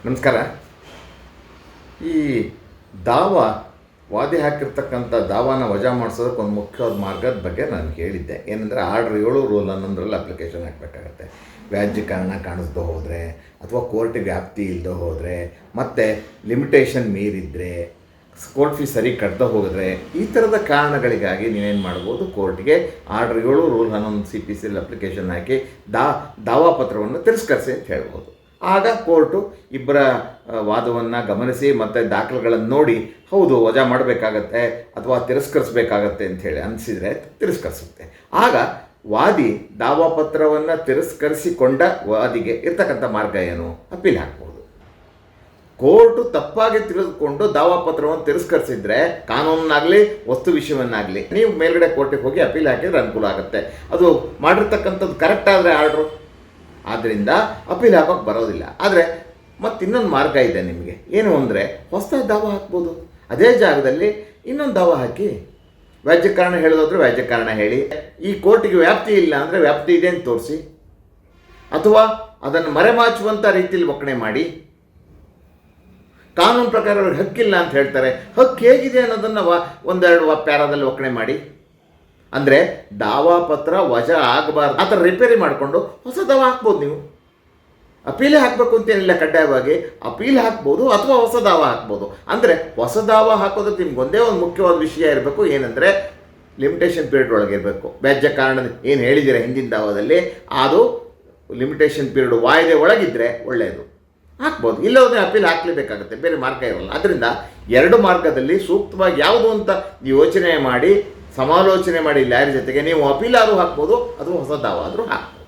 ನಮಸ್ಕಾರ. ಈ ವಾದಿ ಹಾಕಿರ್ತಕ್ಕಂಥ ದಾವಾನ ವಜಾ ಮಾಡಿಸೋದಕ್ಕೆ ಒಂದು ಮುಖ್ಯವಾದ ಮಾರ್ಗದ ಬಗ್ಗೆ ನಾನು ಹೇಳಿದ್ದೆ. ಏನಂದರೆ ಆರ್ಡ್ರ್ 7 ರೂಲ್ 11ರಲ್ಲಿ ಅಪ್ಲಿಕೇಶನ್ ಹಾಕಬೇಕಾಗತ್ತೆ. ವ್ಯಾಜ್ಯ ಕಾರಣ ಕಾಣಿಸ್ದೋ ಹೋದರೆ, ಅಥವಾ ಕೋರ್ಟಿಗೆ ವ್ಯಾಪ್ತಿ ಇಲ್ಲದೆ ಹೋದರೆ, ಮತ್ತು ಲಿಮಿಟೇಷನ್ ಮೀರಿದರೆ, ಕೋರ್ಟ್ ಫೀಸ್ ಸರಿ ಕಟ್ತಾ ಹೋಗಿದ್ರೆ, ಈ ಥರದ ಕಾರಣಗಳಿಗಾಗಿ ನೀವೇನು ಮಾಡ್ಬೋದು, ಕೋರ್ಟ್ಗೆ ಆರ್ಡ್ರ್ 7 ರೂಲ್ 11 CPC ಅಪ್ಲಿಕೇಶನ್ ಹಾಕಿ ದಾವಾ ಪತ್ರವನ್ನು ತಿರಸ್ಕರಿಸಿ ಅಂತ ಹೇಳ್ಬೋದು. ಆಗ ಕೋರ್ಟು ಇಬ್ಬರ ವಾದವನ್ನು ಗಮನಿಸಿ ಮತ್ತು ದಾಖಲೆಗಳನ್ನು ನೋಡಿ ಹೌದು ವಜಾ ಮಾಡಬೇಕಾಗತ್ತೆ ಅಥವಾ ತಿರಸ್ಕರಿಸಬೇಕಾಗತ್ತೆ ಅಂಥೇಳಿ ಅನಿಸಿದರೆ ತಿರಸ್ಕರಿಸುತ್ತೆ. ಆಗ ವಾದಿ ದಾವಾ ಪತ್ರವನ್ನು ತಿರಸ್ಕರಿಸಿಕೊಂಡ ವಾದಿಗೆ ಇರ್ತಕ್ಕಂಥ ಮಾರ್ಗ ಏನು? ಅಪೀಲ್ ಹಾಕ್ಬೋದು. ಕೋರ್ಟು ತಪ್ಪಾಗಿ ತಿಳಿದುಕೊಂಡು ದಾವಾ ಪತ್ರವನ್ನು ತಿರಸ್ಕರಿಸಿದರೆ, ಕಾನೂನನ್ನಾಗಲಿ ವಸ್ತು ವಿಷಯವನ್ನಾಗಲಿ, ನೀವು ಮೇಲ್ಗಡೆ ಕೋರ್ಟಿಗೆ ಹೋಗಿ ಅಪೀಲ್ ಹಾಕಿದರೆ ಅನುಕೂಲ ಆಗುತ್ತೆ. ಅದು ಮಾಡಿರ್ತಕ್ಕಂಥದ್ದು ಕರೆಕ್ಟ್ ಆದರೆ ಆರ್ಡ್ರು, ಆದ್ದರಿಂದ ಅಪೀಲ್ ಹಾಕೋಕ್ಕೆ ಬರೋದಿಲ್ಲ. ಆದರೆ ಇನ್ನೊಂದು ಮಾರ್ಗ ಇದೆ ನಿಮಗೆ. ಏನು ಅಂದರೆ, ಹೊಸದಾಗಿ ದಾವಾ ಹಾಕ್ಬೋದು. ಅದೇ ಜಾಗದಲ್ಲಿ ಇನ್ನೊಂದು ದಾವಾ ಹಾಕಿ, ವ್ಯಾಜ್ಯ ಕಾರಣ ಹೇಳೋದಾದ್ರೆ ವ್ಯಾಜ್ಯ ಕಾರಣ ಹೇಳಿ, ಈ ಕೋರ್ಟಿಗೆ ವ್ಯಾಪ್ತಿ ಇಲ್ಲ ಅಂದರೆ ವ್ಯಾಪ್ತಿ ಇದೆ ಅಂತ ತೋರಿಸಿ, ಅಥವಾ ಅದನ್ನು ಮರೆಮಾಚುವಂಥ ರೀತಿಯಲ್ಲಿ ಒಕ್ಕಣೆ ಮಾಡಿ. ಕಾನೂನು ಪ್ರಕಾರ ಅವ್ರಿಗೆ ಹಕ್ಕಿಲ್ಲ ಅಂತ ಹೇಳ್ತಾರೆ, ಹಕ್ಕು ಹೇಗಿದೆ ಅನ್ನೋದನ್ನು ಒಂದೆರಡು ಪ್ಯಾರಾದಲ್ಲಿ ಒಕ್ಕಣೆ ಮಾಡಿ. ಅಂದರೆ ದಾವಾ ಪತ್ರ ವಜಾ ಆಗಬಾರ್ದು, ಆ ಥರ ರಿಪೇರಿ ಮಾಡಿಕೊಂಡು ಹೊಸ ದಾವಾ ಹಾಕ್ಬೋದು. ನೀವು ಅಪೀಲೇ ಹಾಕಬೇಕು ಅಂತೇನಿಲ್ಲ, ಕಡ್ಡಾಯವಾಗಿ ಅಪೀಲ್ ಹಾಕ್ಬೋದು ಅಥವಾ ಹೊಸ ದಾವಾ ಹಾಕ್ಬೋದು. ಅಂದರೆ ಹೊಸ ದಾವಾ ಹಾಕೋದಕ್ಕೆ ನಿಮ್ಗೆ ಒಂದೇ ಒಂದು ಮುಖ್ಯವಾದ ವಿಷಯ ಇರಬೇಕು. ಏನಂದರೆ ಲಿಮಿಟೇಷನ್ ಪೀರಿಯಡ್ ಒಳಗೆ ಇರಬೇಕು. ವ್ಯಾಜ್ಯ ಕಾರಣದ ಏನು ಹೇಳಿದ್ದೀರ ಹಿಂದಿನ ದಾವಾದಲ್ಲಿ, ಅದು ಲಿಮಿಟೇಷನ್ ಪೀರಿಯಡ್ ವಾಯ್ದೆ ಒಳಗಿದ್ದರೆ ಒಳ್ಳೆಯದು, ಹಾಕ್ಬೋದು. ಇಲ್ಲೋದ್ರೆ ಅಪೀಲ್ ಹಾಕಲೇಬೇಕಾಗುತ್ತೆ, ಬೇರೆ ಮಾರ್ಗ ಇರೋಲ್ಲ. ಅದರಿಂದ ಎರಡು ಮಾರ್ಗದಲ್ಲಿ ಸೂಕ್ತವಾಗಿ ಯಾವುದು ಅಂತ ಯೋಚನೆ ಮಾಡಿ, ಸಮಾಲೋಚನೆ ಮಾಡಿ ಲಾಯರ್ ಜೊತೆಗೆ ನೀವು ಅಪೀಲ್ ಆದರೂ ಹಾಕ್ಬೋದು ಅಥವಾ ಹೊಸ ದಾವ ಆದರೂ ಹಾಕ್ಬೋದು.